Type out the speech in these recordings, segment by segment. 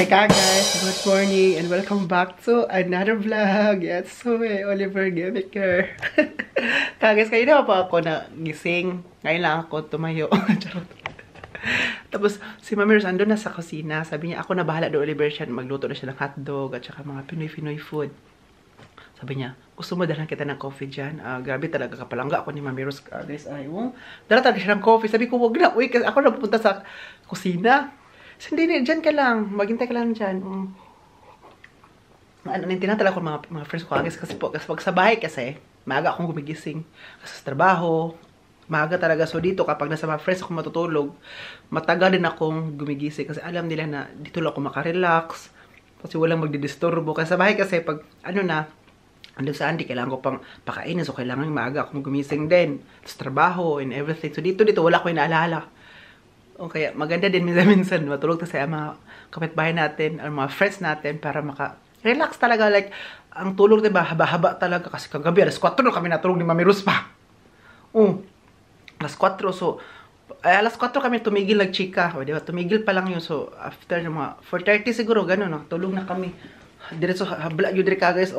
Hi guys, good morning and welcome back to another vlog. Yes, so Oliver Gemiker. Guys, kayo na pa ako na gising. Ngayon lang ako tumayo. Tapos si Mami Rose andun na sa kusina. Sabi niya, ako na bahala do Oliver siya. Magluto na siya ng hotdog at saka mga Pinoy food. Sabi niya, gusto mo dalan kita ng coffee dyan? Grabe talaga kapalangga ako ni Mami Rose. Guys, dala talaga siya ng coffee. Sabi ko, wag na. Uy, kasi ako na pupunta sa kusina. So, hindi, dyan ka lang. Maghintay ka lang dyan. Tinatala ko mga friends ko kasi pag sa bahay kasi, maaga akong gumigising. Kasi sa trabaho, maaga talaga. So, dito kapag nasa mga friends ako matutulog, matagal din akong gumigising. Kasi alam nila na dito lang ako makarelax. Kasi walang magdidisturbo. Kasi sa bahay kasi, pag andun sa Andy, kailangan ko pang pakainin. So, kailangan maaga akong gumising din. Sa trabaho and everything. So, dito wala ko inaalala. O kaya maganda din minsan matulog tayo sa mga kapitbahay natin or mga friends natin para maka-relax talaga. Like, ang tulog diba, haba-haba talaga. Kasi kagabi, alas 4 na kami natulog ni Mami Rose pa. Alas 4. So, alas 4 kami tumigil nag-chika. Diba? Tumigil pa lang yun. So, after mga 4:30 siguro, gano'n, no? Tulog na kami. Diretso, habla yun dire ka guys.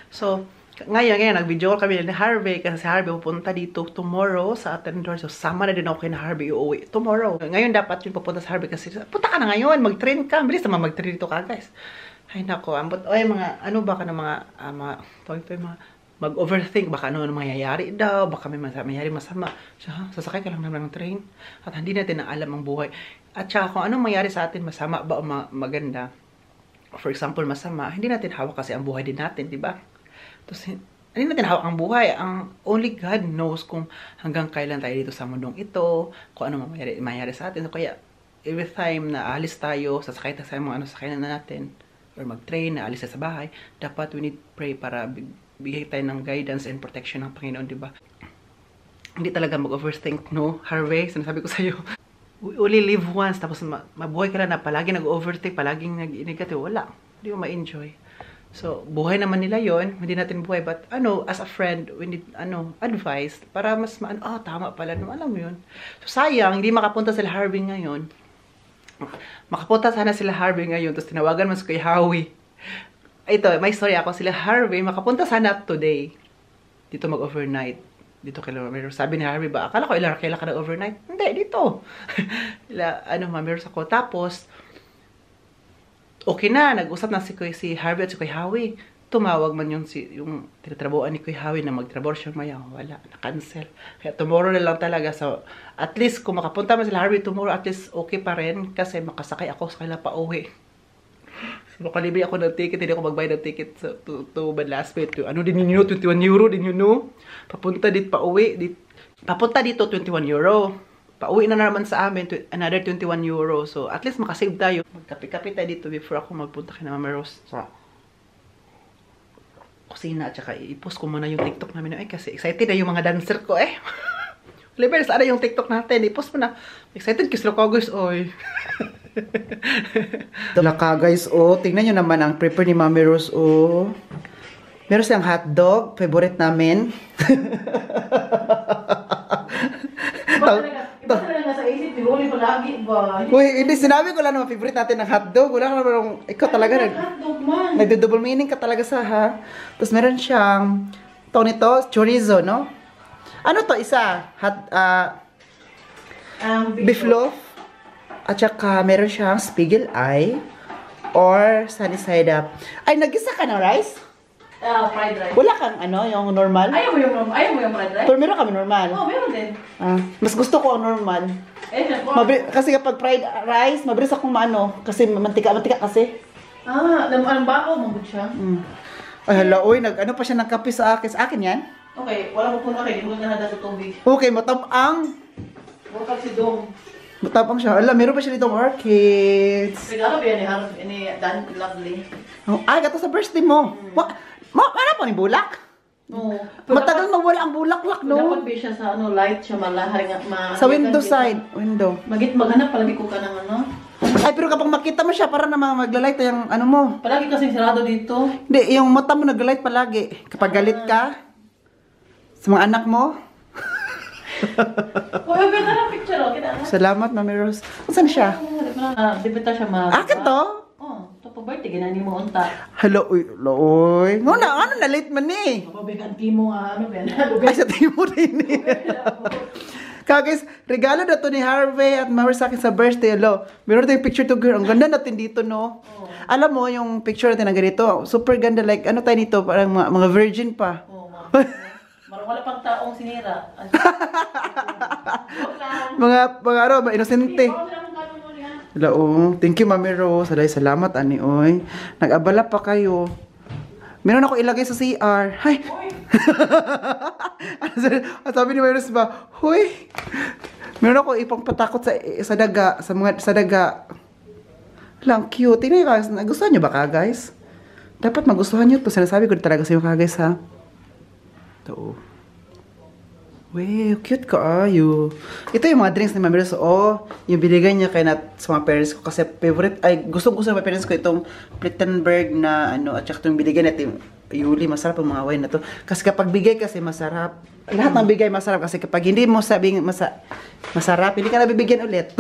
So, ngayon, nag-video call kami ni Harvey kasi si Harvey pupunta dito tomorrow sa Attendor. So, sama na din ako kay na Harvey uuwi tomorrow. Ngayon, dapat yung pupunta sa Harvey kasi punta ka na ngayon, mag-train ka. Bilis naman mag-train dito ka, guys. Ay, nako. Oy, mga, baka na mga mag-overthink. Baka ano mangyayari daw. Baka may mangyayari masama. So, sasakay ka lang naman ng train. At hindi natin na alam ang buhay. At saka kung anong mangyayari sa atin, masama ba o maganda. For example, masama, hindi natin hawak kasi ang buhay din natin, di ba? Tapos, hindi natin hawak ang buhay. Ang only God knows kung hanggang kailan tayo dito sa mundong ito, kung ano mangyayari sa atin. So, kaya, every time na alis tayo, sasakay tayo sa mga sasakyan na natin, or mag-train, na alis tayo sa bahay, dapat we need pray para bigay tayo ng guidance and protection ng Panginoon, di ba? Hindi talaga mag-overthink, no? Harvey, sinasabi ko sa'yo, we only live once, tapos mabuhay ka na palagi nag-overthink, palaging nag-negative, wala. Hindi mo ma-enjoy. So, buhay naman nila yon, hindi natin buhay. But, as a friend, we need, advice para mas tama pala. Alam mo yun. So, sayang, hindi makapunta sila Harvey ngayon. Makapunta sana sila Harvey ngayon, tapos tinawagan mo si Kuya Howie. Ito, may story ako. Sila Harvey, makapunta sana today. Dito mag-overnight. Dito kay Mami Rose. Sabi ni Harvey ba, akala ko kailan ka na-overnight? Hindi, dito. Mami Rose ako. Tapos, okay na, nag-usap na si Harvey at si Kuya Howie. Tumawag man yung tinatrabuan ni Kuya Howie na mag-trabaho siya maya. Wala, na-cancel. Kaya tomorrow na lang talaga. So, at least kung makapunta man sila Harvey tomorrow, at least okay pa rin. Kasi makasakay ako sa kanila pa uwi. So, makalibay ako ng ticket. Hindi ako magbayad ng ticket to Banlaspe. Din yun, 21 euro din yun, no? Papunta dito pa uwi. Papunta dito, 21 euro. Pauwi na naman sa amin, another 21 euro. So, at least makasave tayo. Magkape-kape tayo dito before ako magpunta kay Mami Rose sa kusina. At saka, i-post ko muna yung TikTok namin. Ay, kasi excited na yung mga dancer ko, eh. Oliver, saan na yung TikTok natin? I-post mo na. Excited kasi ako, guys, oy. Laka, guys, tingnan nyo naman ang prepare ni Mami Rose, meron siyang hotdog, favorite namin. Uy, hindi, sinabi ko lang naman favorite natin ng hotdog. Wala ka naman, ikaw talaga nagdo-double meaning ka talaga tapos meron siyang nito, chorizo, no? Ano to, isa? Beef loaf. At saka meron siyang spiegelei eye or sunny side up. Ay, nag-isa ka ng rice? Fried rice. Wala kang yung normal? Ayaw mo yung fried rice? Pero meron kami normal. Meron din. Mas gusto ko ang normal. Kasi kapag fried rice, mabilis akong kasi mantika kasi. Ang bako, mabot siya. Ay, hala, uy, pa siya ng kape sa akin. Sa akin yan? Okay, wala mo po na kayo. Hindi mo na nada sa tubig. Okay, matabang. Bukag si Dong. Matabang siya. Ala, meron pa siya ditong orchids. Regalo ba yan ni Dan Lovely? Ay, gato sa birthday mo. Ano pa ni bulak? Oo. Matagal mawala ang bulaklak, no? Dapat ba siya sa light siya malahay nga. Sa window side. Window. Maghanap palagi ko ka ng Ay, pero kapag makita mo siya, para na maglalight yung mo. Palagi kasing sarado dito. Hindi, yung mata mo naglalight palagi. Kapag galit ka, sa mga anak mo. Uy, picture, kita na. Salamat, Mami Rose. Saan siya? Dipita siya Akin to? birthday, ginani mo unta. Hello, uy, loy. Ano na late man ni? Mapabiganti mo nga, ano ba yan? Ay, sa Timur din eh. Guys, regalo na to ni Harvey at Mawar sa akin sa birthday. Hello, meron tayong picture to girl. Ang ganda natin dito, no? Oh. Alam mo, yung picture natin na ganito, super ganda. Like, ano tayo nito? Parang mga virgin pa. Oh, marang wala pang taong sinira. Mga inosente. Hello, thank you, Mami Rose. Salamat, ani, oy. Nag-abala pa kayo. Meron ako ilagay sa CR. Hay! Sabi ni Mami Rose ba, huy! Meron ako ipang patakot sa daga, sa daga. Lang, cute. Tingnan nyo, guys. Nagustuhan nyo ba ka, guys? Dapat magustuhan nyo to. Sinasabi ko talaga sa inyo ka, guys, ha? Ito. Wow, cute ka, ayo. Ito yung mga drinks ni Mami Rose. Oh, yung binigay niya kay sa mga parents ko. Kasi favorite, ay, gustong-gusto ng mga parents ko itong Plettenberg na, at saka itong binigay natin. Yuli, masarap ang mga wine na to. Kasi kapag bigay kasi masarap. Lahat ng bigay masarap. Kasi kapag hindi mo sabing masarap, hindi ka nabibigyan ulit.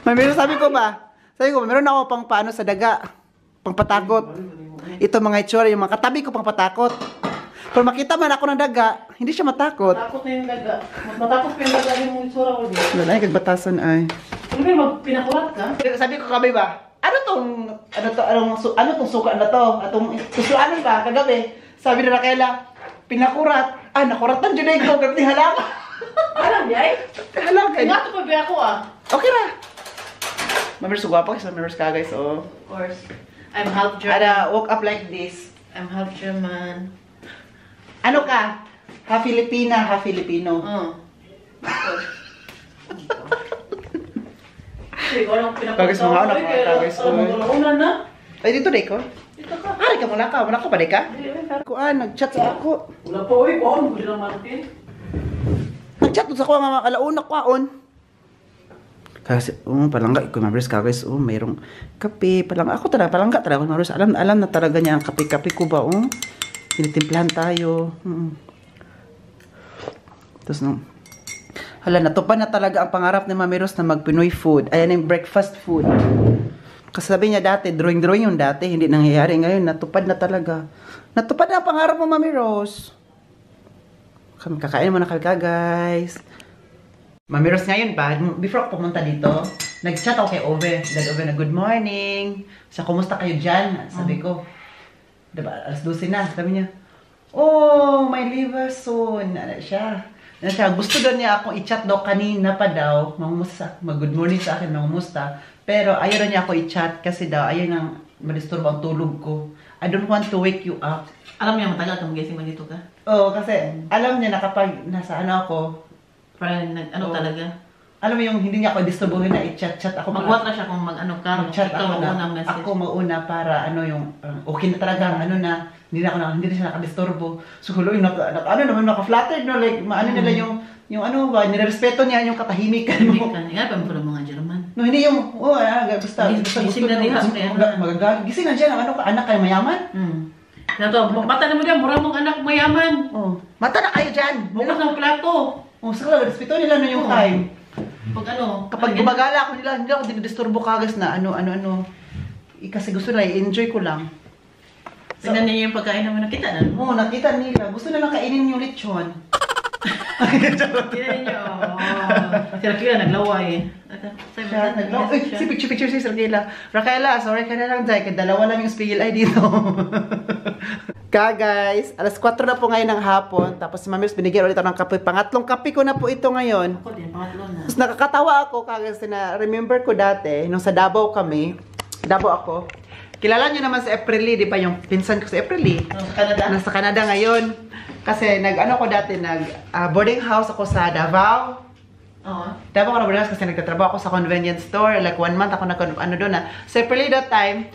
Mami Rose, sabi ko, meron ako pang paano sa daga. Pang patakot. Ito mga itsura, yung mga katabi ko pang patakot. Kung makita man ako ng daga, hindi siya matakot. Matakot na yung daga. Matakot pa yung daga yung itsura ko din. Wala, ay, kagbatasan ay. Ano ba, pinakulat ka? Sabi ko kami ba, ano tong suka na to? Atong susuanan ba kagabi? Sabi ni Raquela, pinakurat. Nakuratan dyan na ikaw, gabti halaka. Alam niya eh? Halaka. Nga ito pa ba ako Okay na. Mamers, guwapo kasi mamers ka guys, oh. Of course. I'm half German. Woke up like this. I'm half German. Ano ka? Half Filipina, half Filipino. Ikaw lang Kagis mga anak, mga kagis. Una na? Ay, dito na ikaw. Dito ka. Ka muna ka. Wala ka ba, ka? Kuan, nag-chat sa ako. Wala po eh. Kuhan, hindi lang martin. Nag-chat sa ako, mga alauna kuan. Kasi, palangga, kung mabres ka guys, mayroong kape, palangga. Ako talaga, palangga talaga, mabres. Alam na talaga niya ang kape-kape ko ba, tinitimplahan tayo. Tapos nung, natupad na talaga ang pangarap ni Mami Rose na mag-Pinoy food. Ayan yung breakfast food. Kasi sabi niya dati, drawing yung dati, hindi nangyayari. Ngayon, natupad na talaga. Natupad na ang pangarap mo, Mami Rose. Kakain mo na kami ka, guys. Mami Rose ngayon pa, before ako pumunta dito, nag-chat ako kay Ove. Dad Ove na, good morning. Sa kumusta kayo dyan? Sabi ko, diba, alas 12 na. Sabi niya, my liver soon. Gusto daw niya akong i-chat daw kanina pa daw. Mag-good morning sa akin, mangumusta. Pero ayaw niya ako i-chat kasi daw, ayaw nang madisturbo ang tulog ko. I don't want to wake you up. Alam niya, matagal kang gising man dito ka? Oo, kasi alam niya na kapag nasa ako, parang talaga? Alam mo yung hindi niya ako disturbuhin na i-chat ako. Mag-what na siya kung ka, mag-chat ako na. Message. Ako mauna para okay na talaga hindi na siya nakadisturbo. So huloy naka-flattered no, like nila yung nirerespeto niya yung katahimikan mo. Nga pa mo mga German. No, hindi yung basta gising na diha. Magagalit. Gising na diyan ang anak kayo mayaman. Mata na mo diyan, mura mong anak mayaman. Mata na kayo diyan. Bukas ng plato. Saka respeto nila yung time. Kapag gumagala ako nila, hindi ako dinidisturbo kagas na kasi gusto nila, i-enjoy ko lang. Tingnan niyo yung pagkain naman, nakita na? Oo, nakita nila. Gusto nila kainin yung lechon. Tingnan niyo. Si Raquela naglaway. Si picture si Raquela. Raquela, sorry ka na lang dahil dalawa lang yung spigil ay dito. Guys, alas 4 na po ngayon ng hapon. Tapos si Mami Rose binigyan ulit ako ng kape. Pangatlong kape ko na po ito ngayon. Ako din, pangatlo na. Tapos nakakatawa ako kasi remember ko dati, nung sa Davao ako. Kilala niyo naman si Aprili, di ba yung pinsan ko si Aprili? Sa Canada? Nasa Canada ngayon. Kasi boarding house ako sa Davao. Davao ako na boarding house kasi nagtatrabaho ako sa convenience store. Like 1 month ako doon na. Si Aprili that time,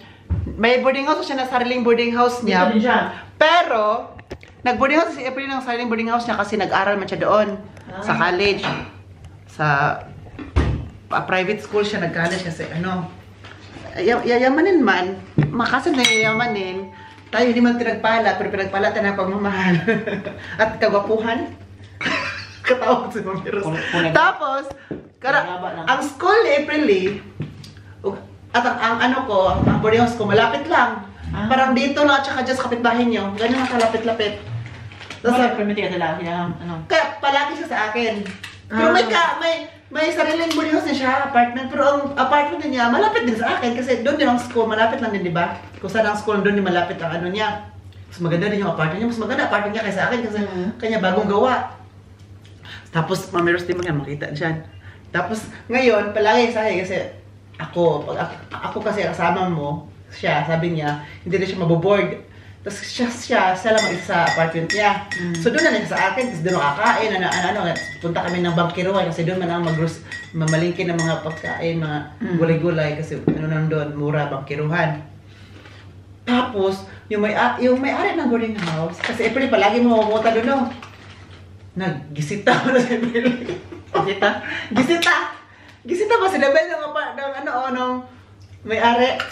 may boarding house siya na sariling boarding house niya. Dito din siya. Pero, nag-boarding house si April ng sariling boarding house niya kasi nag-aral man siya doon. Sa college. Sa private school siya nag-college kasi yayamanin man. Makasan na yayamanin. Tayo hindi man pinagpala, pero pinagpala tayo ng pagmamahal. At kagwapuhan. Katawag si Mami Rose. Tapos, ang school ni April At ang ano ko, ang boarding house ko, malapit lang. Parang dito lang, at saka just kapitbahay niyo. Ganun ang kalapit-lapit. Tapos permit ka sila, ano? Kaya palagi siya sa akin. Pero may sariling boarding house din siya, apartment. Pero ang apartment niya, malapit din sa akin. Kasi doon din ang school, malapit lang din, di ba? Kung saan ang school, doon din malapit ang ano niya. Mas maganda din yung apartment niya. Mas maganda apartment niya kaysa akin kasi kanya bagong gawa. Tapos, mamiros din mga makita dyan. Tapos, ngayon, palagi sa akin kasi ako kasi kasama mo, siya, sabi niya, hindi rin siya maboboard. Tapos siya lang mag-isa sa apartment niya. So doon na sa akin, kasi doon nakakain, punta kami ng bangkiruan kasi doon man ang mamalingkin ng mga pagkain, mga gulay-gulay kasi ano nandun, mura bangkiruhan. Tapos, yung may-ari ng boarding house, kasi April palagi mo mamuta doon, no? Naggisita mo na si April. Gisita ba si Dabel ng may-ari?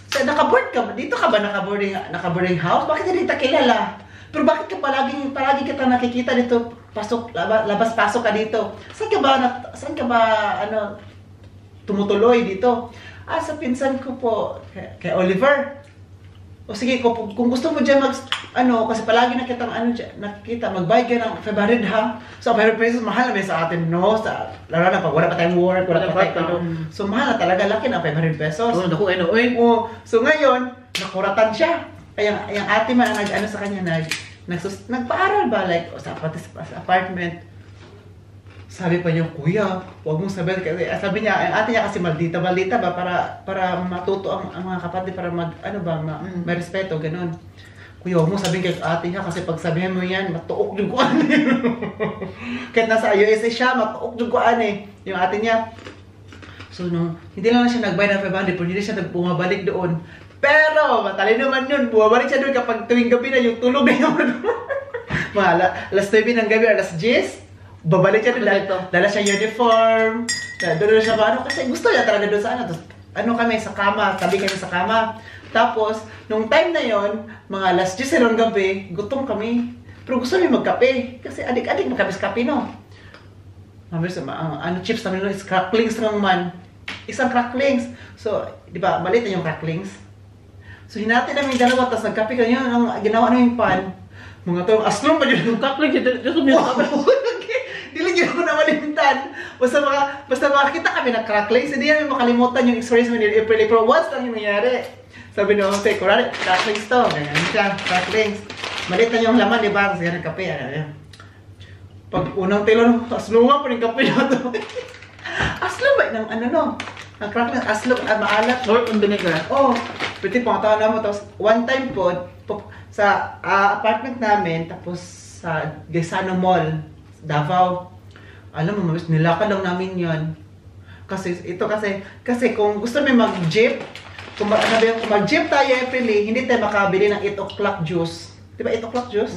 So, naka-board ka ba? Dito ka ba naka-boarding house? Bakit hindi kita kilala? Pero bakit ka palagi kita nakikita dito, labas-pasok ka dito? Saan ka ba, tumutuloy dito? Sa pinsan ko po, kay Oliver. O sige, kung gusto mo dyan kasi palagi nakikita, magbayad ka ng 500 ha? So, 500 pesos, mahal na sa atin, no? Lalo na pag wala pa tayong work, wala pa tayong So, mahal na talaga, laki na 500 pesos. So, ngayon, nakuratan siya. Ay, yung ate man ang sa kanya, nagpaaral ba? Like, sa apartment. Sabi pa niya, kuya, huwag mong sabihin. Kasi sabi niya, ang ate niya kasi maldita ba para matuto ang mga kapatid, para may respeto, ganun. Kuya, huwag mong sabihin kay ate niya kasi pag sabihin mo yan, matuok yung kuan eh. Kahit nasa USA siya, matuok yung kuan eh. Yung ate niya. So, hindi lang siya nagbayad ng 500, pero hindi siya bumabalik doon. Pero, matalino naman yun, bumabalik siya doon kapag tuwing gabi na yung tulog na yun. Alas 9 ng gabi, alas 10. Babalik siya doon, dala siya uniform, doon siya kasi gusto niya talaga doon sa kami sa kama, tabi kami sa kama. Tapos, nung time na yon, mga alas 10 ng gabi, gutom kami. Pero gusto niya magkape, kasi adik-adik magkape-kape, no? Chips namin is cracklings lang man. Isang cracklings. So, di ba, maliit na yung cracklings. So, hinati namin yung dalawa, tapos nagkape ka yun, ang ginawa namin pan. Mga to, aslong pa yun. Yung cracklings, just yung Dili yun ako nakalimutan. Basta makakita kami ng cracklings, hindi namin makalimutan yung experience mo ni April. Pero once lang yung nangyari. Sabi ni Jose, kurari, cracklings to. Ganyan siya, cracklings. Malit na yung laman, di ba? Kasi yan ang kape. Pag unang tilo, aslunga pa rin kape na to. Aslong ba? Ang cracklings, aslong, maalat. Salt and vinegar. Pretty pangatawa na mo. Tapos, one time po, sa apartment namin, tapos sa Gesano Mall, Davao. Alam mo, nilakad lang namin yan. Kasi kung gusto mo mag-jeep, kung mag-jeep tayo April, hindi tayo makabili ng 8 o'clock juice. Di ba 8 o'clock juice?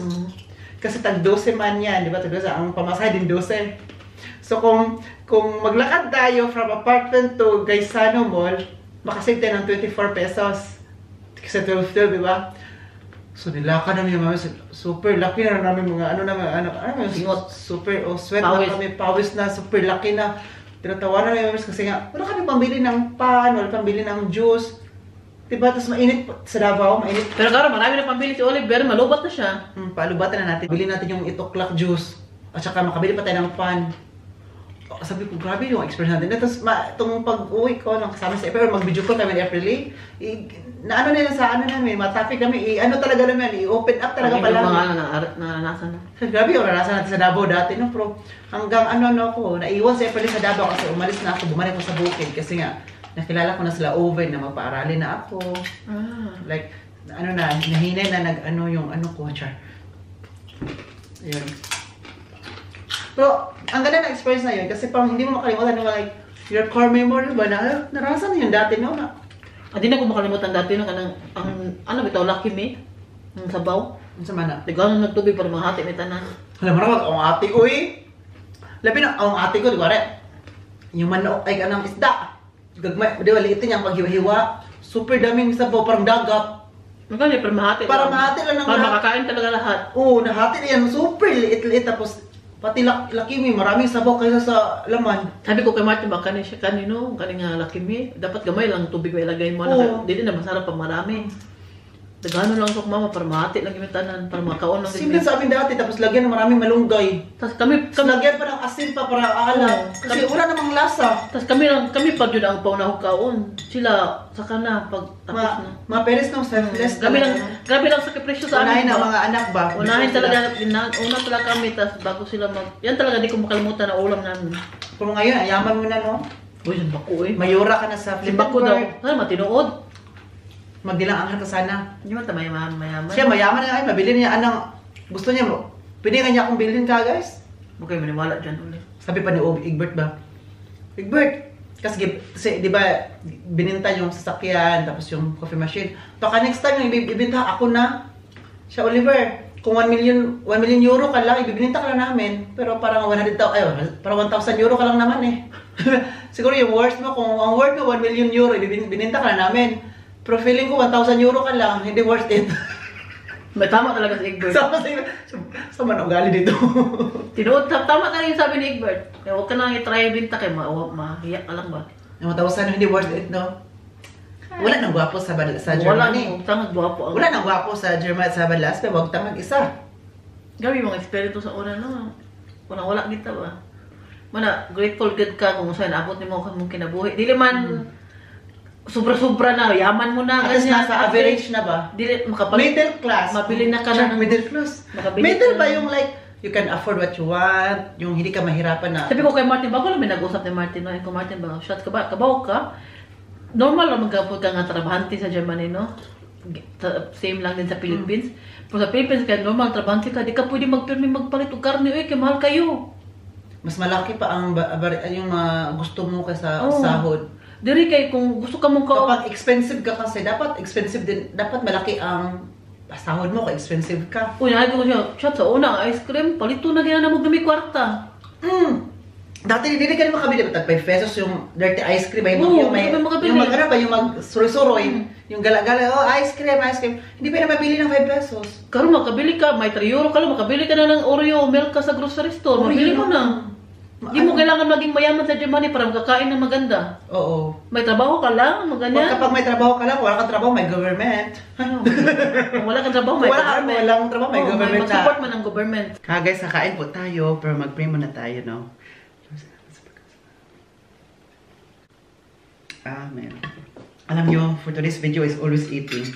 Kasi tag 12 man yan, di ba? Ang pamasahe din 12. So kung maglakad tayo from apartment to Gaisano Mall, makasave tayo ng 24 pesos. Kasi 12, di ba? So nilakad namin yung super laki na namin mga super sweat na kami, pawis na, super laki na. Tinatawanan namin kasi nga, wala kami pambili ng pan, wala pambili ng juice. Diba? Tapos mainit sa Davao, mainit. Pero karo, marami na pambili si Oliver, malubat na siya. Palubatan na natin. Bili natin yung 8 o'clock juice. At saka makabili pa tayo ng pan. Sabi ko, grabe yung experience natin. Tapos itong pag-uwi ko, kasama sa April, mag-video call kami ni April, nila sa namin, matapik kami, talaga namin, i-open up talaga pala. Yung mga naranasan na. Grabe yung naranasan natin sa Davao dati, no? Pero hanggang naiwan sa April sa Davao kasi umalis na ako, bumalik ko sa bukid kasi nga, nakilala ko na sila Oven na magpaarali na ako. Like, nahinay na char. Ayun. Pero, ang ganda na experience na yun kasi parang hindi mo makalimutan like, your core memory ba na, naranasan na yun dati, no? Hindi na ko makalimutan dati na bitaw Lucky Me? Ang sabaw? Ang sama na? Di gano'n nagtubig para mga hati may tanan. Alam mo na, ang ate ko Labi na, ang ate ko, di ba yung manok ay kanang isda. Gagmay, di ba, liitin niyang paghiwa-hiwa. Super daming sabaw, parang dagat. Magkano para mahati lang. Para mahati lang ng para makakain talaga lahat. Oo, nahati na yan. Super liit-liit. Tapos, Pati Lucky Me, maraming sabaw kaysa sa laman. Sabi ko kay Martin, baka siya kanino, kaning Lucky Me. Dapat gamay lang tubig may ilagay mo. Oo. Dili na masarap pag marami. Dagano lang sok mama para mahati lang yung tanan, para makaon lang Simple sa amin dati, tapos lagyan ng maraming malunggay. Tapos kami Tapos lagyan pa ng asin pa para aalat. Kasi wala namang lasa. Tapos kami pag yun ang paunahong kaon. Sila saka na pag tapos na. Mga peres ng selfless. Grabe lang sa presyo sa Unahin amin. ang mga anak ba? Unahin talaga, una talaga kami, tapos bago sila yan talaga di ko makalimutan na ulam namin. Kung ngayon, ayaman mo na, no? Uy, yun bako eh. Mayura ka na sa Limbako daw. Ano, matinuod. Magdilang ang ka sana. Hindi mo mayaman. Siya mayaman na ay, mabili niya anang gusto niya mo. Pwede nga niya akong bilhin ka, guys. Okay, maniwala dyan ulit. Sabi pa ni Egbert ba? Egbert, kasi di ba bininta yung sasakyan tapos yung coffee machine. Baka next time yung ibibinta ako na. Siya Oliver, kung 1 million euro ka lang, ibibinta ka lang namin. Pero parang 100,000 parang 1,000 euro ka lang naman eh. Siguro yung worst mo, kung ang worth mo 1 million euro, bininta ka lang namin. Pero feeling ko 1,000 euro ka lang, hindi worth it. May tama talaga si Egbert. Sa man ugali dito. Tinuod, tama talaga yung sabi ni Egbert. Huwag ka nang i-try binta kay mahiyak ka lang ba? Yung 1,000 hindi worth it, no? Wala nang gwapo sa Germany. Wala nang gwapo. Wala nang gwapo sa Germany sa Balas, pero wag tamang isa. Gabi mga espiritu sa una, no? Wala kita ba? Mana, grateful good ka kung saan abot ni mo kung kinabuhi. Dili man, sobra-sobra na, yaman mo na. At nasa average na ba? Dili, makapalit. Middle class. Mabili na ka na. Middle class. Middle ba yung like, you can afford what you want, yung hindi ka mahirapan na. Sabi ko kay Martin, bago lang may nag-usap ni Martin, no? Kung Martin ba, shot ka ba? Kabaw ka? Normal lang magkapod ka nga trabahante sa Germany, no? Same lang din sa Philippines. Pero sa Philippines, kaya normal trabahante ka, di ka pwede magpirmi magpalit o karne, kaya mahal kayo. Mas malaki pa ang yung gusto mo kaysa Oo. sahod. Diri kay kung gusto ka mong Kapag expensive ka kasi, dapat expensive din, dapat malaki ang sahod mo kung expensive ka. Uy, nalagay ko siya, shot sa una, ice cream, palito na gina na mo gami kwarta. Dati hindi ka naman makabili, tag 5 pesos yung dirty ice cream, Oo, yung may hindi makabili. yung ano ba, yung mag-suroy-suroy, yung gala-gala, oh ice cream, hindi pa na mabili ng 5 pesos. Karon makabili ka, may 3 euro ka lang, makabili ka na ng Oreo milk ka sa grocery store, mabili mo na. Di mo kailangan maging mayaman sa Germany para makakain ng maganda. Oo. May trabaho ka lang, maganyan. Kapag may trabaho ka lang, wala kang trabaho, may government. Kung wala kang trabaho, may government. Walang trabaho, may government na. Mag-support man ang government. Guys, kakain po tayo, pero mag-pray muna tayo, no? Amen. Alam nyo, for today's video is always eating.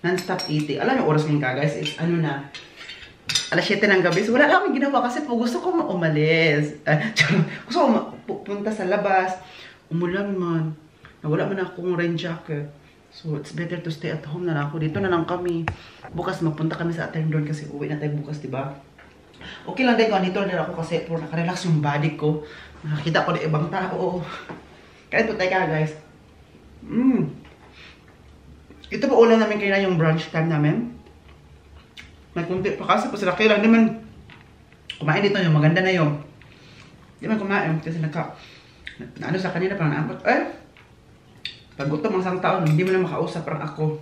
Non-stop eating. Alam nyo, oras ngayon ka, guys, it's ano na, alas 7 ng gabi. So, wala lang akong ginawa kasi po gusto ko umalis. Gusto ko pupunta sa labas. Umulan man. Nawala man akong rain jacket. So, it's better to stay at home na lang ako. Dito na lang kami. Bukas magpunta kami sa Atendon kasi uwi na tayo bukas, diba? Okay lang din ko. Dito na ako kasi puro nakarelax yung body ko. Nakakita ko na ibang tao. Kaya po tayo ka, guys. Ito po ulam namin kanina yung brunch time namin. May kunti pa kasi po sila kailang naman kumain dito yung maganda na yung di man kumain kasi ano sa kanina parang naambot pag gutom ang isang taon hindi mo na makausap parang ako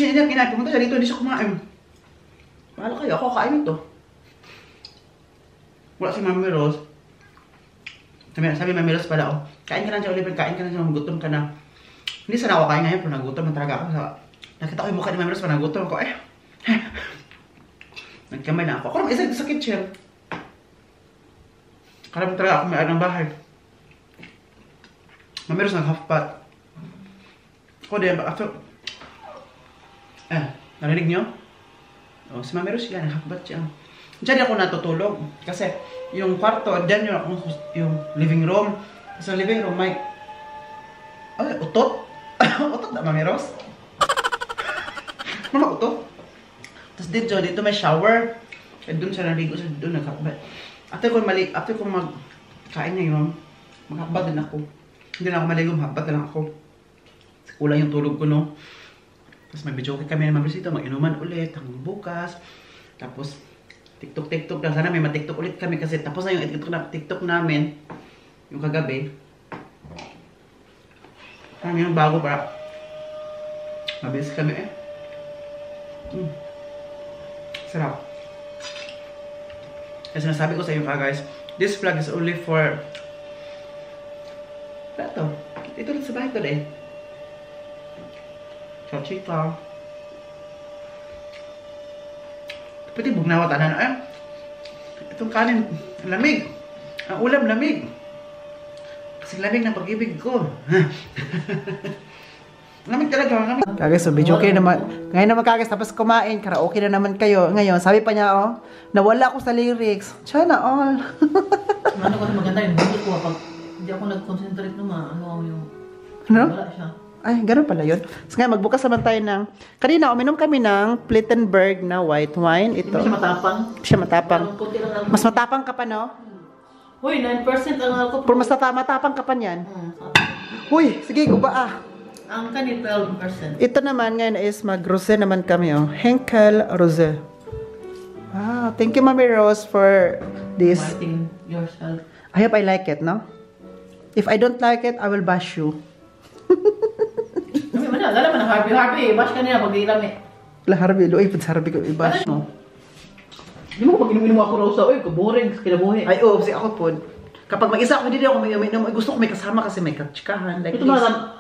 hindi na kinain pumunta siya dito hindi siya kumain mahalo kayo ako kain ito wala si Mami Rose sabi Mami Rose pala kain ka lang siya Oliver kain ka lang siya gutom ka na hindi sana ako kain ngayon pero nagutom na talaga ako sa nakita ko yung mukha ni Mami Rose, panagutom ako, nagkamay na ako. Ako naman isa sa kitchen. Karam talaga ako may ng bahay. Mami Rose nag-half pot. Ako din, after... narinig nyo? Oh, si Mami Rose yan, half pot siya. Diyan ako natutulog. Kasi yung kwarto, diyan yung living room. Sa living room, may... utot? Utot na, Mami Rose? Ano ko to? Tapos dito may shower. Kaya doon siya naligo siya doon nagkakabad. After ko magkain ngayon, maghakbad din ako. Hindi na ako maligo, maghakbad na lang ako. Kulang yung tulog ko, no? Tapos mag-video kami ng mabisito, mag-inuman ulit hanggang bukas. Tapos TikTok lang. Sana may ma-TikTok ulit kami kasi tapos na yung TikTok namin yung kagabi. Parang yung bago para mabilis kami Sarap. Kasi nasabi ko sa inyo guys, this vlog is only for... Ito. Ito rin sa bahay ko din. Chow chika. Pwede bugnawa tanan. Itong kanin, lamig. Ang ulam, lamig. Kasi lamig ng pag-ibig ko. Lamig talaga, lamig. Kagay, so video okay naman. Ngayon naman kagay, tapos kumain, karaoke na naman kayo. Ngayon, sabi pa niya, oh, nawala ako sa lyrics. Sana all. Ano kasi maganda yung hindi ko pag hindi ako nag-concentrate naman, yung Ano? wala siya. Ay, gano'n pala yun. So ngayon, magbukas naman tayo ng... Kanina, uminom kami ng Plettenberg na white wine. Ito. Hindi siya matapang. Siya matapang. Kunti lang ang... Mas matapang ka pa, no? Uy, 9% ang alcohol. Pero mas matapang ka pa niyan. Uy, sige, guba ah. Ang kani 12%. Ito naman ngayon is mag-rosé naman kami, oh. Henkel Rosé. Wow, thank you, Mami Rose, for this. Martin, yourself. I hope I like it, no? If I don't like it, I will bash you. Kami man, lala man ang Harvey. Bash ka niya pag ilami. La Harvey, loy, pag Harvey ko i-bash mo. Hindi mo pag inom ako rosa, uy, boring, kinabuhi. Ay, oo, kasi ako po. Kapag mag-isa ako, hindi ako may gusto ko may kasama kasi may katsikahan. Like Ito mga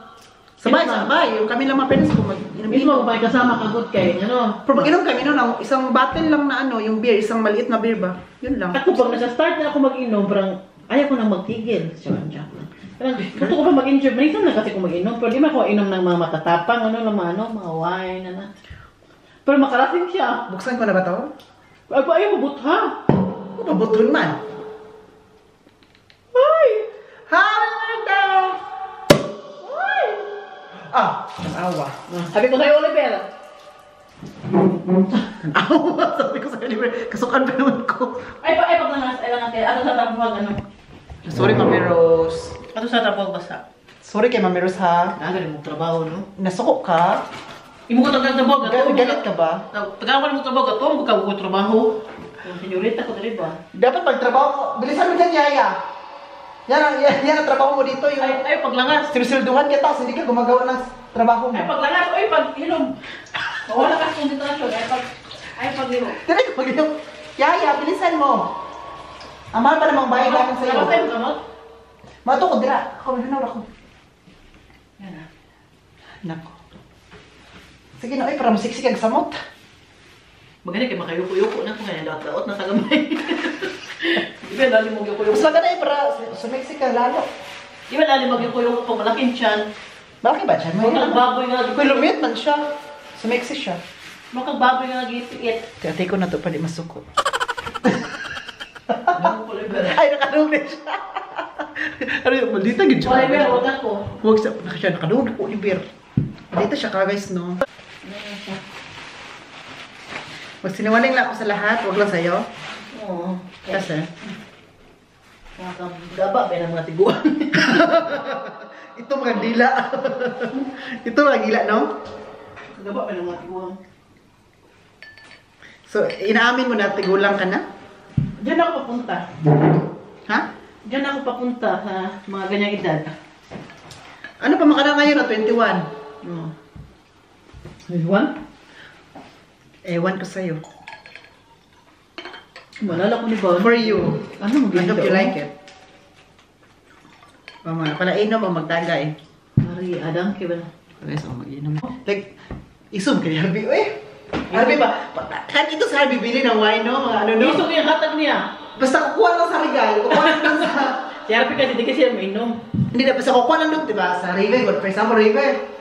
sabay. Yung kami lang mga parents ko mag-inom. Mismo kung may kasama ka good kay, ano? Pero mag-inom kami noon, isang bottle lang na ano, yung beer, isang maliit na beer ba? Yun lang. Ako pag nasa-start na ako mag-inom, parang ayaw ko nang magtigil. Parang gusto ko pa mag-enjoy. Minsan na kasi ko mag-inom, pero di man ako inom ng mga matatapang, mga wine, Pero makarating siya. Buksan ko na ba to? Ay, pa ayaw mabutha. Mabuton man. Ay! Happy birthday! Ay! Ah, awa. Sabi ko sa'yo, Oliver. Awa, sabi ko sa Oliver. Kasukan pa naman ko. Ay, pag nangas, ay lang natin. Ato sa tapos ano? Sorry, Mami Rose. Ato sa tapos basta. Sorry kay Mami Rose ha. Nagaling mo trabaho, no? Nasuko ka? Imo ko tagal trabaho, Galit ka ba? Tagawan mo trabaho, gato mo ka trabaho. Yung senyorita ko dali ba? Dapat magtrabaho, bilisan mo dyan, Yaya. Yan ang trabaho mo dito. Yung Ay, paglangas. sinusilduhan kita kasi hindi ka gumagawa ng trabaho mo. Ay, paglangas. Ay, pag-inom. Wala ka konsentrasyon. Ay, pag-inom. Tira ka mag-inom. Yaya, bilisan mo. Ang mahal pa namang bayad namin sa'yo. Tapos tayo gamot? Mato ko, dira. Ako, hinawar ako. Yan na. Nako. Sige na, ay, para masiksik ang samot. Maganda kayo makayuko-yuko na kung ganyan. Laot-laot na sa gamay. Di ba, lali mo yuko-yuko? Mas maganda eh, para sumiksik ka lalo. Di ba, lali mo yuko-yuko pag malaking tiyan? Malaki ba dyan? Huwag kang baboy nga. Kulumit man siya. Sumiksik siya. Huwag kang baboy nga nag-iit. Kaya ko na to pali masuko. Ano ko, Oliver? Ay, nakalumit siya. Ano yung maldita gid siya. Oliver, huwag ako. Huwag siya, nakalumit ko, Oliver. Dito siya ka guys, no? Magsinungaling lang ako sa lahat, huwag lang sa'yo. Oo. Kasi? Nakakagaba ba ng mga tiguan? Ito mga dila. Ito mga gila, no? Gaba ba ng mga tiguan? So, inaamin mo na tigulang ka na? Diyan ako papunta. Ha? Diyan ako papunta sa mga ganyang edad. Ano pa makana ngayon na 21? Oo. Tiguan? Ewan ko sa'yo. Malala ko ni Bon. For you. Ano mo I hope you like it. Mama, pala inom o magtagay. Mari, adang ke ba? Guys, ako mag-inom. Like, isog kay Harvey. Uy! Harvey ba? Kahit ito sa Harvey, bili ng wine, no? Mga ano, no? Iso ko yung hatag niya. Basta kukuha lang sa regal. Kukuha lang sa... Si Harvey kasi di kasi mainom. Hindi na, basta kukuha lang doon, diba? Sa River. For example, River.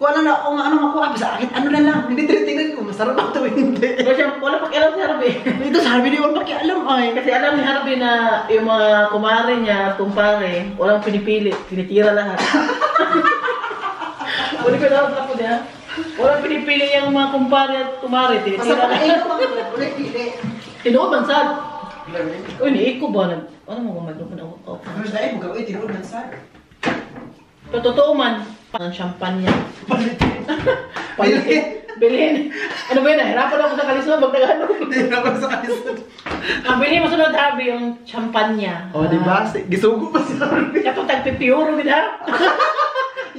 Kuha lang na, kung ano makuha. Basta akin, ano na lang. Hindi tinitingnan ko. Masarap ba ito, hindi. Pero siya, wala pakialam si Harvey. Dito sa Harvey, di mo pakialam, ay. Kasi alam ni Harvey na yung mga kumare niya, kumpare, walang pinipili. Tinitira lahat. Uli ko dapat ako niya. Walang pinipili yung mga kumpare at kumare. Basta Tinitira lahat. pagkainom ako, ulit, pili. Tinuod man sad. Uy, niiko ba? Ano mo ba maglupo na ako? Ano siya, eh, magawin, tinuod man sa. Pero totoo man, ang champagne niya. Bilhin. Bilhin. Ano ba yun? Nahirapan ako sa kalisod. Magtagalog. Hindi na ako sa kalisod. Ang bilhin mo sunod, Harvey, yung champagne niya. O, diba? Gisugo pa si Harvey. Siya pang tagpipiuro, di ha?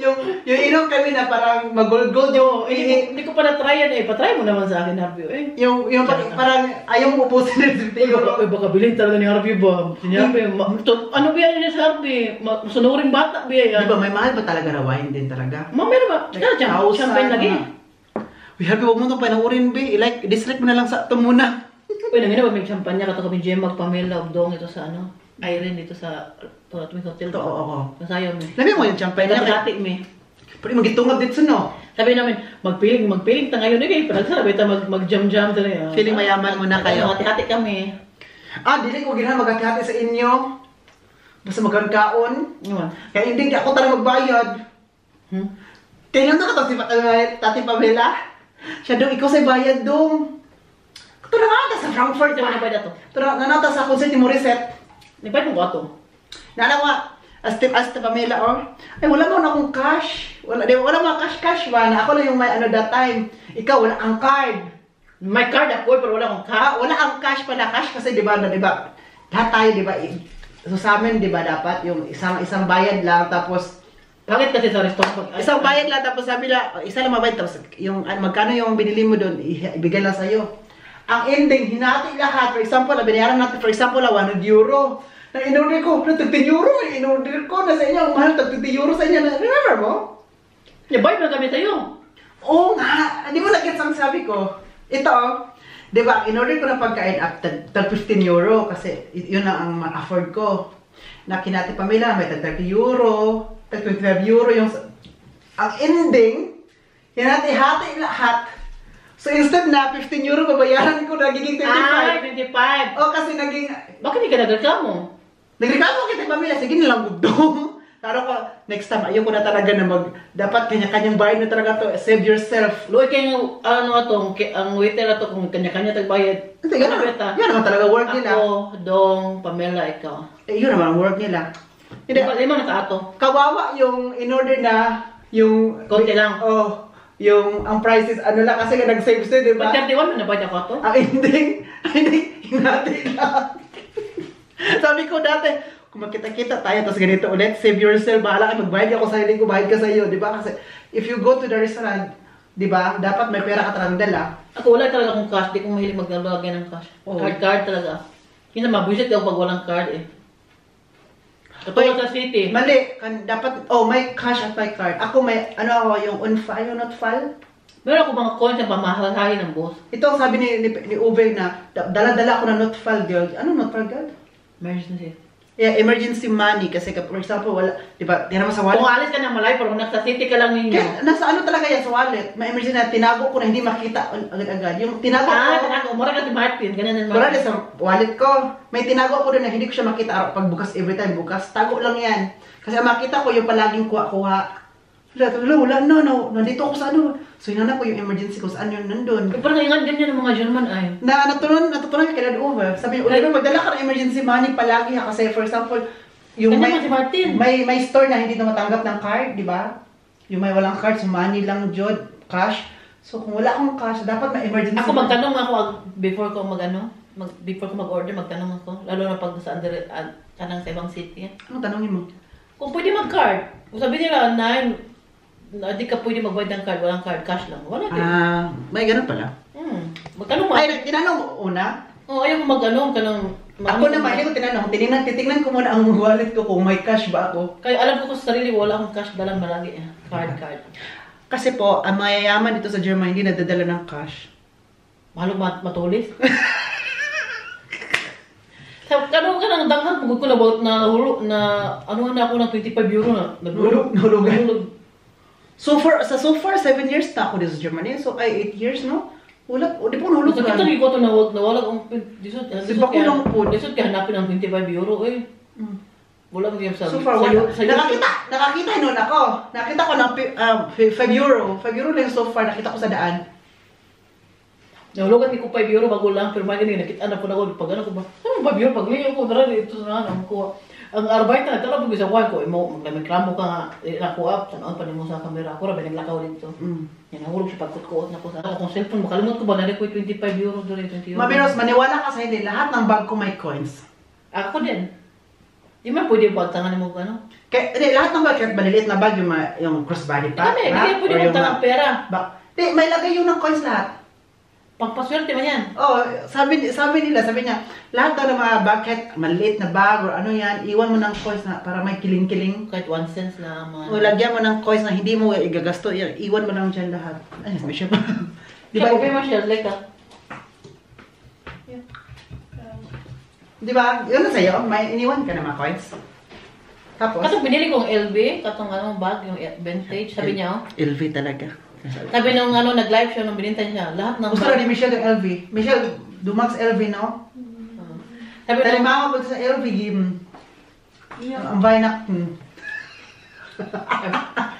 yung inom kami na parang mag-gold yung, Hindi ko pa na-try yan eh. Patry mo naman sa akin, Harvey. Eh. yung parang ayaw mo upusin ng siguro. Baka bilhin talaga ni Harvey ba? Sinabi, ano ba yan niya sa Harvey? Masunuring bata ba yan? Di ba, may mahal ba talaga na wine din talaga? Meron ba? Champagne lagi. Uy, Harvey, huwag mo itong panoorin, be. Like, dislike mo na lang sa ito muna. Uy, nangina ba may champagne niya? Kato kami Jem magpamela of dong ito sa ano? Irene dito sa Tumatumi Hotel. Ito, oo. Masayaw mi. Labi mo yung champagne na. Nagkati mi. Pwede magitungab dito, no? Sabi namin, magpiling ta ngayon. Eh, panagsarabi ta mag-jam-jam talaga. Feeling mayaman muna kayo. Hati-hati kami. Dili ko ginahan mag-hati sa inyo. Basta magkaon. Kaya hindi ako talaga magbayad. Tingnan na ka to si Tati Pamela. Siya dong, ikaw sa'y bayad dong. Ito na nga sa Frankfurt. Ito na ba ito? Ito na nga sa concert ni Morissette. Nagbayad mo ko ito? Nalawa, as Pamela, ay wala mo na akong cash. Wala mo cash ba? Na ako lang yung may ano that time. Ikaw, wala ang card. May card ako, pero wala akong cash. Wala ang cash pala. Cash kasi, di ba, lahat tayo, di ba, so sa amin, di ba, dapat yung isang bayad lang, tapos, Bakit kasi sa restaurant? isang bayad lang, tapos sabi na, isa lang mabayad, tapos yung, magkano yung binili mo doon, ibigay lang sa'yo. Ang ending, hinati lahat. For example, binayaran natin, for example, 100 euro. Na in-order ko, na 30 euro, in-order ko, na sa inyo, ang mahal, 30 euro sa inyo, remember mo? Bayad na kami sa'yo. Oo nga, hindi mo nag-gets ang sabi ko. Ito, di ba, in-order ko na pagkain after 15 euro, kasi yun ang ma-afford ko. Na kinati Pamela, may 30 euro, 25 euro yung... Ang ending, hinati-hati lahat. So instead na 15 euro babayaran ko, nagiging 25. Ay, 25. Kasi naging... Bakit hindi ka nagreklamo? Nagreklamo kita Pamela, sige nilang gudong. Taro ko, next time, ayoko na talaga na dapat kanya-kanyang bayad na talaga to, save yourself. Luoy kayo, ang waiter ato kung kanya-kanya tagbayad. Hindi, yan naman talaga work nila. Ako, Dong, Pamela, ikaw. Yun naman ang work nila. Hindi, lima na sa ato. Kawawa yung in-order na, yung... Konti lang. Yung ang prices, ano lang, kasi nag-save sila, di ba? Pag 31 mo na ba niya ko to? Ang ending, hinati lang. Sabi ko dati, kung makita-kita tayo, tapos ganito ulit, save yourself, bahala ka, magbayad ako sa sarili ko, bayad ka sa iyo, di ba? Kasi if you go to the restaurant, di ba, dapat may pera ka talagang dala. Ako wala talaga akong cash, di ko mahilig maglalagay ng cash. Card talaga. Hindi na mabuisit ako pag walang card eh. Katulad sa city. Mali, dapat, may cash at may card. Ako may, yung on-file, yung not-file. Meron ako mga coins na pamahahahin ng boss. Ito sabi ni Uwe na, dala-dala ako na not-file girl. Ano not-file girl? Emergency. Yeah, emergency money kasi for example, wala, di ba, di naman sa wallet. Kung alis ka ng malay, pero nasa city ka lang ninyo. Kaya, nasa ano talaga yan sa wallet? May emergency na tinago ko na hindi makita agad-agad. Yung tinago ko. Tinago. Mura ka si Martin. Ganun din Wala Martin. sa wallet ko. May tinago ko doon na hindi ko siya makita pag bukas, every time bukas. Tago lang yan. Kasi ang makita ko yung palaging kuha-kuha. Wala, no. Nandito ako sa ano. So, hinanap ko yung emergency ko saan yun nandun. Parang ingat ganyan ng mga German ay. Natutunan yung kailan over. Sabi niya, Oliver, magdala ka ng emergency money palagi ha. Kasi for example, yung si Martin. may store na hindi na matanggap ng card, di ba? Yung may walang card, so money lang, jod, cash. So kung wala akong cash, dapat may emergency. Ako magtanong ako before ko before ko mag-order, magtanong ako. Lalo na pag sa kanang sa ibang city. Anong tanongin mo? Kung pwede mag-card. Kung sabi nila, di ka pwede magbayad ng card, walang card, cash lang. Wala din. May ganun pala. Magtanong mo. Ay, tinanong mo una? Ayaw ko kanang... Ako naman, hindi ko tinanong. Titignan ko muna ang wallet ko kung may cash ba ako. Kaya alam ko sa sarili, wala akong cash dalang malagi. Card. Kasi po, ang mayayaman dito sa Germany, hindi nadadala ng cash. Mahalo matulis. Kano ka nang danghag, pagod ko na about na hulog na, ano na ako ng 25 euro na. Nahulog. So far, 7 years na ako dito sa Germany. So, 8 years, no? Wala, di po nahulog ka. Kita ko ito nawala akong disod. Diba ko lang po? Disod ka hanapin ng 25 euro eh. Wala mo yung sabi. So far, nakakita noon ako. Nakita ko ng 5 euro. 5 euro lang so far, nakita ko sa daan. Nahulugan ko 5 euro bago lang, pero may ganyan, nakita na po na ako, pag ano ko ba, 5 euro, pag ngayon ko, tara dito sa ano, ko. Ang arbeit na, tara pag isa kuhan ko, magreklamo ka nga, nakuha up, sanoon pa mo sa camera, ako rabi, naglakaw dito. Yan, nahulog siya pagkutkuot na ko sa ako, kung cellphone, makalimot ko ba, nari ko 25 euro doon, 20 euro. Mamiros, maniwala ka sa hindi, lahat ng bag ko may coins. Ako din. Di man pwede pagtangan mo ano? Kaya, hindi, lahat ng bag, kahit maliliit na bag, yung crossbody pa. Kami, hindi pwede magtang ng pera. Di, may lagay yung ng coins lahat. Pagpaswerte man yan. Oh, sabi niya, lahat daw ng mga bag, kahit maliliit na bag or ano yan, iwan mo ng coins na para may kiling-kiling. Kahit 1 cent na mga... O lagyan mo ng coins na hindi mo igagasto, iwan mo lang dyan lahat. Ay, may siya pa. Di ba? Okay, Marshall, like ka. Di ba? Yun na sa'yo, may iniwan ka na mga coins. Tapos? Katong binili kong LV, katong anong bag, yung vintage, sabi niya, oh. LV talaga. Sabi nung nag-live show, nung binintay niya, lahat ng Gusto na ni Michelle yung LV. Michelle, Dumax LV, no? Sabi Pero nung, mga ko sa LV, ang vainak.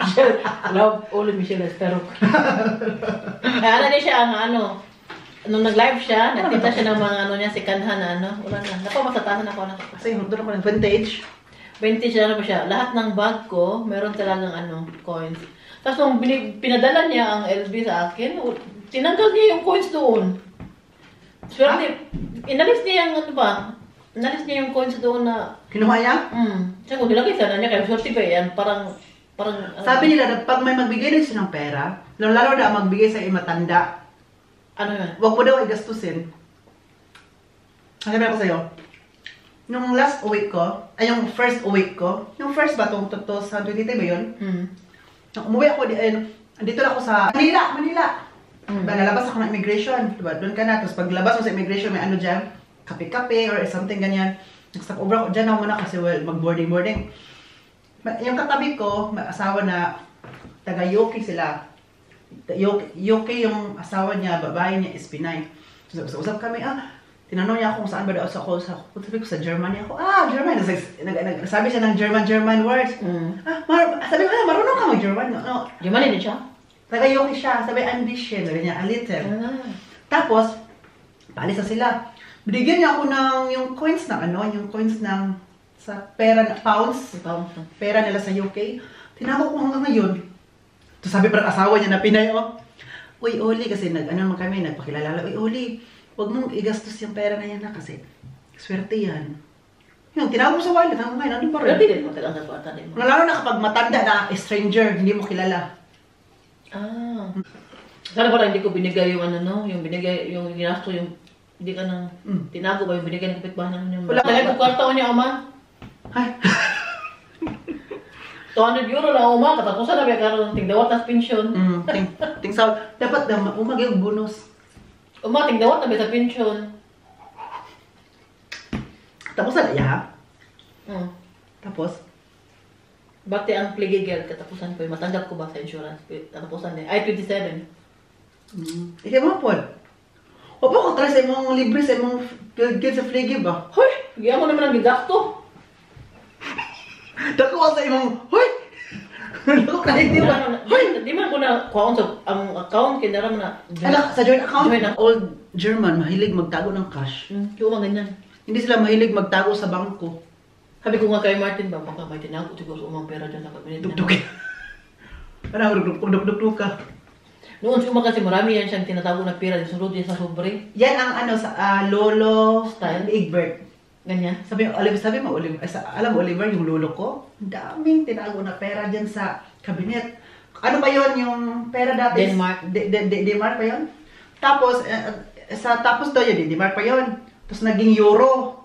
Michelle, love only Michelle Espero. Ano din siya, nung nag-live siya, nagtita siya ng mga niya, si Kanha na wala na. Naku, masatasan ako na. Kasi yung doon ako ng vintage. Vintage ba siya? Lahat ng bag ko, meron talagang coins. Tapos nung pinadala niya ang LV sa akin, tinanggal niya yung coins doon. Pero inalis niya yung inalis niya yung coins doon na... Kinuha niya? Siya kung nilagay sana niya, kaya swerte pa yan, parang... Sabi nila, pag may magbigay rin siya ng pera, lalo na magbigay sa matanda, ano yun? huwag mo daw igastusin. Sabi ko sa'yo, nung last week ko, ay yung first week ko, yung first ba itong 2023 ba yun? Nung umuwi ako, dito na ako sa Manila. Diba, nalabas ako ng immigration, diba, doon ka na, tapos paglabas mo sa immigration, may ano dyan, kape-kape or something ganyan. Nag-stop over ako, dyan ako muna kasi mag-boarding. Yung katabi ko, may asawa na taga-Yoki sila. Yoki yung asawa niya, babae niya is Pinay. So, usap kami, tinanong niya ako kung saan ba daw ako. Sabi ko sa Germany ako, German. Sabi siya ng German words. Sabi ko, marunong ka mag-German. No. German din siya? Taga-Yoki siya. Sabi, ambition. Sabi niya, a little. Tapos, paalis na sila. Binigyan niya ako ng yung coins yung coins ng sa pera na pounds. Pera nila sa UK. Tinawag ko hanggang ngayon. So sabi parang asawa niya na Pinay, Uy, Oli, kasi kami, nagpakilala. Uy, Oli, huwag mong igastos yung pera na yan kasi swerte yan. Yung tinawag mo sa wallet hanggang ngayon, nandun pa rin. Pero di mo talagang nagpatali mo. Lalo na kapag matanda na stranger, hindi mo kilala. Sana pala hindi ko binigay yung yung ginasto yung hindi ka nang tinago ba yung binigay ng kapitbahay niyo. Dahil ko kwarta niya, Oma. Ay. 200 euro lang, Oma. Katapusan na ba karon ng tingdawat na pension. Dapat umag yung bonus. Oma, tingdawat na ba sa pension? Tapos na ya. Tapos? Bakit ang pligigil katapusan ko, matanggap ko ba sa insurance? Katapusan niya. Ay, 27. Ikaw mo po. O pa ko try sa imong libre sa imong gil sa fligi ba? Hoy! Giyan mo naman ang gigasto. Dako ko sa imong, hoy! Dako ka hindi ba? Hoy! Di man ko na kuhaon sa ang account, kinara mo na. Sa joint account? Joint account. Old German, mahilig magtago ng cash. Yung mga ganyan. Hindi sila mahilig magtago sa bangko. Sabi ko nga kay Martin ba, baka may tinago siguro sa umang pera dyan sa kabinet. Dugdug. Ano, dugdug ka. Noon si Uma kasi marami yan siyang tinatago na pera, sunod yan sa sobre. Yan ang sa Lolo Style? Egbert. Ganyan. Sabi mo, Oliver, alam mo, Oliver, yung lolo ko, ang daming tinago na pera dyan sa kabinet. Ano ba yon yung pera dati? Denmark. Denmark pa yon. Tapos, tapos daw yun, Denmark pa yon. Tapos naging euro.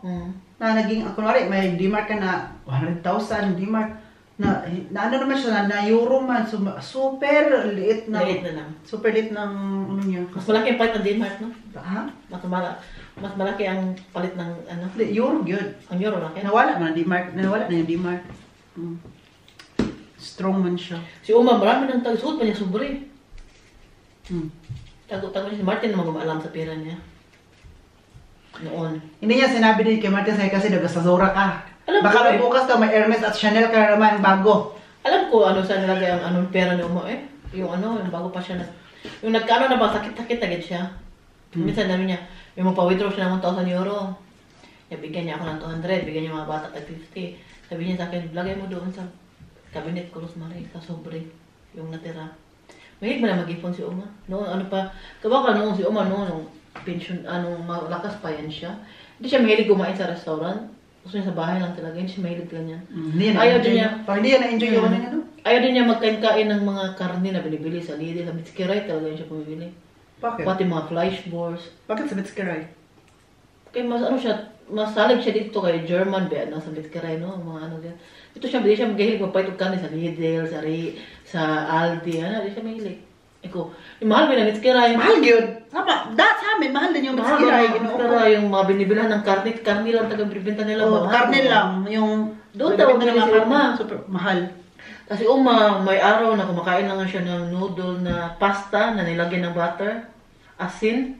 Na naging, kunwari, may Denmark ka na 100,000 Denmark. Na ano naman siya, na euro man. Super liit na. Liit na lang. Super liit ng, ano niya. Mas malaki ang palit ng Denmark, no? Ha? Mas malaki ang palit ng, Hindi, euro yun. ang euro laki. Nawala na yung Denmark. Strong man siya. Si Uma, marami ng tagsuot pa niya sobre. Tago niya si Martin na mag-alam sa pera niya. Noon. Hindi niya sinabi din kay Martin sa'yo kasi nagasasura ka. Alam Baka ko may bukas daw may Hermes at Chanel ka naman bago. Alam ko saan nilagay ang pera ni Uma yung bago pa siya yung nagkano na ba, sakit-sakit agad siya. Minsan namin niya, may magpa-withdraw siya ng 1,000 euro. Bigyan niya ako ng 200, bigyan niya mga bata tag 50. Sabi niya sa akin, lagay mo doon sa cabinet ko, Rosemary, sa sobre, yung natira. Mahilig ba na mag-ipon si Uma? Noon, kabaka noon si Uma, noon, pension, malakas pa yan siya. Hindi siya mahilig kumain sa restaurant. Gusto niya sa bahay lang talaga. Hindi siya mahilig ganyan. Hindi Ayaw din niya. Parang hindi yan na-enjoy yung ano niya, no? Ayaw din niya magkain-kain ng mga karne na binibili sa Lidl. Sa Mitskiray talaga yun siya bumibili. Bakit? Pati mga flash balls. Bakit sa Mitskiray? Kaya mas ano siya, mas salig siya dito kay German ba, no? Sa Mitskiray, no? Mga ano din. Ito siya, hindi siya magahilig magpahit og karne sa Lidl, sa Aldi, ano? Hindi siya mahilig. Iko, mahal ba na Mitskiray? Mahal yun. Sama, sa amin, mahal din yung Mitskiray. Mitskiray, yung mga binibilan ng karne lang taga binibenta nila. Oh, mahal. karne lang. Yung Doon tawag nila si Uma. Super mahal. Kasi may araw na kumakain lang siya ng noodle na pasta na nilagyan ng butter, asin.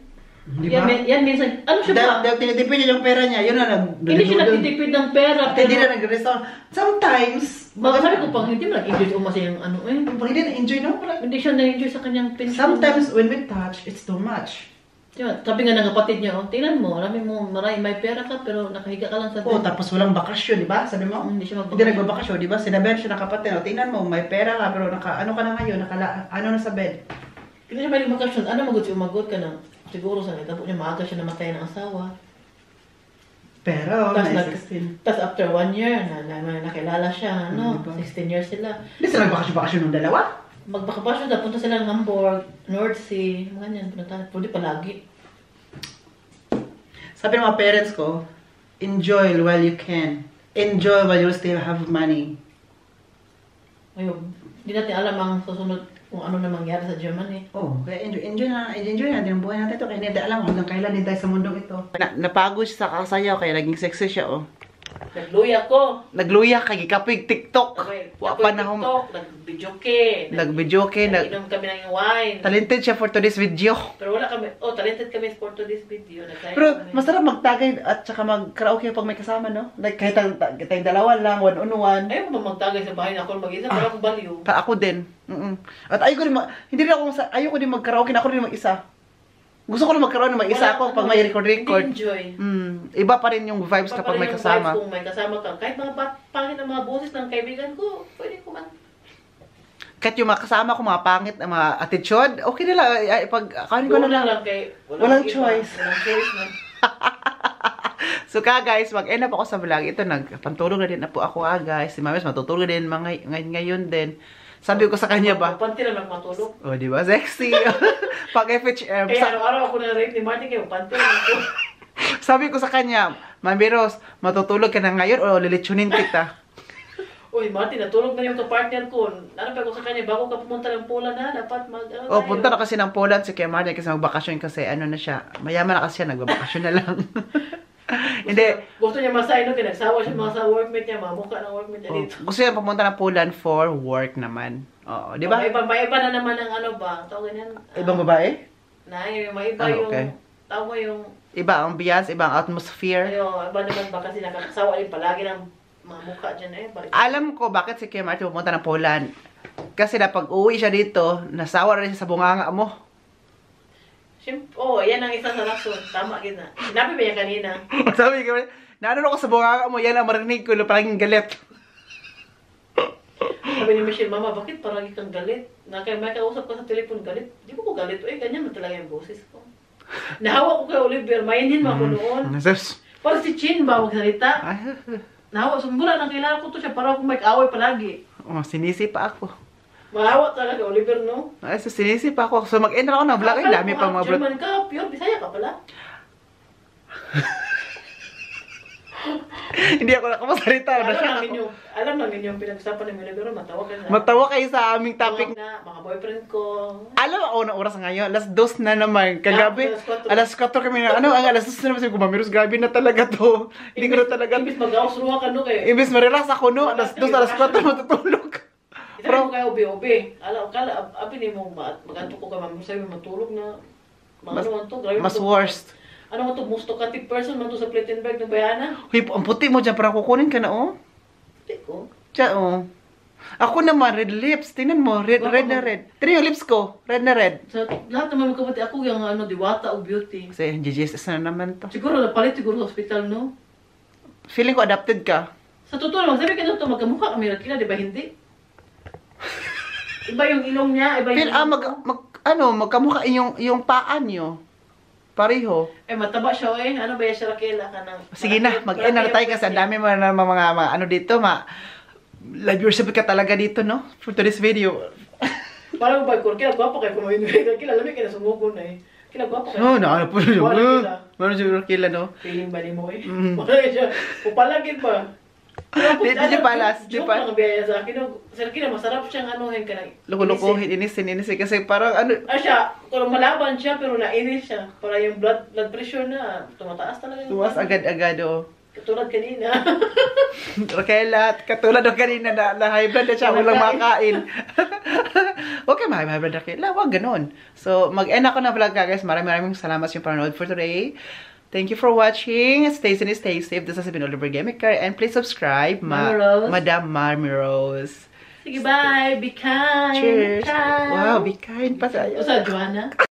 Di ba? Yan minsan, ano siya ba? Dahil tinitipid niya yung pera niya, yun na Hindi siya nagtitipid ng pera. Hindi na nag-restaurant. Sometimes, Sabi ko pang hindi mo nag-enjoy Uma sa yung ano eh. pag hindi na-enjoy, no? Hindi siya na-enjoy sa kanyang pension. Sometimes, when we touch, it's too much. Diba, sabi nga ng kapatid niya, tingnan mo, may pera ka pero nakahiga ka lang sa Oh, tapos walang bakasyon, di ba? Sabi mo? Hindi siya Hindi nagbabakasyon, di ba? Sinabihan siya ng kapatid, tingnan mo, may pera ka, pero ano ka na ngayon, ano na sa bed? Hindi siya may bakasyon. Ano umagot ka na? Siguro sa nitabo niya, maaga siya namatay ng asawa. Pero, Tapos after 1 year, nakilala siya, Diba? 16 years sila. Hindi sila nagbakasyon ng dalawa? Magbakabasyon na, punta sila ng Hamburg, North Sea, mga ganyan, pinuntahan. Pwede palagi. Sabi ng mga parents ko, enjoy while you can. Enjoy while you still have money. Ayun, hindi natin alam ang susunod kung ano na mangyari sa Germany. Oh, kaya enjoy natin ang buhay natin ito. Kaya hindi natin alam hanggang kailan din tayo sa mundong ito. Napagod siya sa kasayaw, kaya naging sexy siya, oh. Nagluya ko. Nagluya, kay kapig TikTok. Wapa na hum... Nag-videoke. Nag-videoke. Nag-inom kami ng wine. Talented siya for today's video. Pero wala kami, talented kami for today's video. Pero masarap magtagay at saka mag-karaoke pag may kasama, no? Like kahit tayong dalawa lang, one-on-one. Ayaw mo magtagay sa bahay na ako mag-isa, para akong baliw. Ako din. At ayoko din ayoko din mag-karaoke na ako din mag-isa. Gusto ko lang magkaroon ng mag-isa ako pag may record. Enjoy. Iba pa rin yung vibes kapag may kasama. Kung may kasama ka, kahit mga pangit na mga boses ng kaibigan ko, pwede ko man. Kahit yung mga kasama ko, mga pangit na mga attitude, okay na lang. Pag kanin ko na lang. Walang choice. Walang choice man. So guys, mag-end up ako sa vlog. Ito, nagpantulog na din na po ako guys. Si Mamis matutulog din ngayon din. Sabi ko sa kanya ba? Panty lang matulog. Oh, di ba? Sexy. Pag FHM. Kaya araw-araw ako na-rate ni Martin kayo, panty lang ako. Sabi ko sa kanya, Mami Rose, matutulog ka na ngayon o lilitsunin kita? Uy, Martin, natulog na yung partner ko. Ano pa ko sa kanya, bago ka pumunta ng Poland na, dapat Oh, punta na kasi ng Poland si Kuya Martin kasi magbakasyon kasi ano na siya. Mayaman na kasi siya, nagbabakasyon na lang. Hindi. Gusto niya masay, no? Kaya nagsawa siya mga sa workmate niya, mga mukha ng workmate niya dito. Gusto niya pumunta ng Poland for work naman. Oo, di ba? May iba na naman ang ano ba? Tawag ganyan. Ibang babae? May iba yung, okay. tawag mo yung, Iba ang ambiance, ibang atmosphere. iba naman ba kasi nakakasawa rin palagi ng mga mukha dyan Alam ko bakit si Kuya Martin pumunta ng Poland. Kasi na pag uwi siya dito, nasawa rin siya sa bunganga mo. Siyempre, yan ang isang sa rason. Tama, gina. Sinabi ba yan kanina? Sabi ko, naano ko sa bunganga mo, yan ang marinig ko, parang galit. Sabi ni Michelle, Mama, bakit parang kang galit? May kausap ko sa telepon, galit. Di ko galit. Ganyan na talaga yung boses ko. Nahawa ko kay Oliver, mainin mo ako noon. Parang si Chin ba, magsalita. Nahawa, sumbula nang kailangan ko to siya, parang akong may kaaway palagi. Oh, sinisi pa ako. Mahawa talaga, Oliver, no? Ay, so sinisi pa ako. So mag-end ako ng vlog, ay dami pang mga vlog. German ka, pure, Bisaya ka pala. Hindi ako nakapasalita. Alam namin yung pinag-usapan ni Oliver, matawa ka na. Matawa kayo sa aming topic. Mga boyfriend ko. Alam mo, unang oras ngayon, alas 2 na naman. Kagabi, alas 4 kami na, ang alas 2 na naman sabi ko, Mamiros, grabe na talaga to. Hindi ko na talaga. Ibis mag-ausruha ka, no, kayo. Ibis marelax ako, no, alas 2, alas 4 matutulog. Pero mo kayo obi-obi. Kala, abi ni mo, mag-antok ko ka, Mamiros, sabi matulog na. Mas worst. Ano mo to, most talkative person man to sa Plettenberg ng Bayana? Huy, ang puti mo dyan, parang kukunin ka na, oh. Puti ko. Diyan, oh. Ako naman, red lips. Tingnan mo, red na red. Tingnan yung lips ko, red na red. Sa lahat naman magkabati, ako yung diwata o beauty. Kasi, GGSS na naman to. Siguro, napalit siguro sa hospital, no? Feeling ko adapted ka. Sa totoo naman, sabi ka ito, magkamukha kami na di ba hindi? Iba yung ilong niya, iba yung... Magkamukha yung paa nyo. pareho. Mataba siya Ano ba yan siya Raquel? Sige na, mag-end na tayo kasi ang dami mga ano dito, live yourself ka talaga dito, no? For today's video. Parang ba ko kila gwapo kay kumain kila lami kay sumugo na Kila gwapo kay. No, na po siya. Meron siguro kila, no? Feeling ba nimo Wala siya. Upalagin pa. Di palas, di pa. Ang biyaya sa akin, sir kina masarap siyang anuhin ka na. Loko-lokohin, inisin kasi parang ano. Siya, kung malaban siya pero nainis siya. Para yung blood pressure na tumataas talaga. Tumas agad-agad, oh. Katulad kanina. Raquel, katulad ng kanina na high blood na siya, walang makain. Okay, high blood Raquel, wag ganun. So, mag-end ako na vlog guys. Maraming salamat sa yung panonood for today. Thank you for watching. Stay safe and stay safe. This has been Oliver Gamicar. And please subscribe, Madam Marmy Rose. Sige, bye. Be kind. Cheers. Ciao. Wow, be kind pa sa'yo. Usa, Joanna.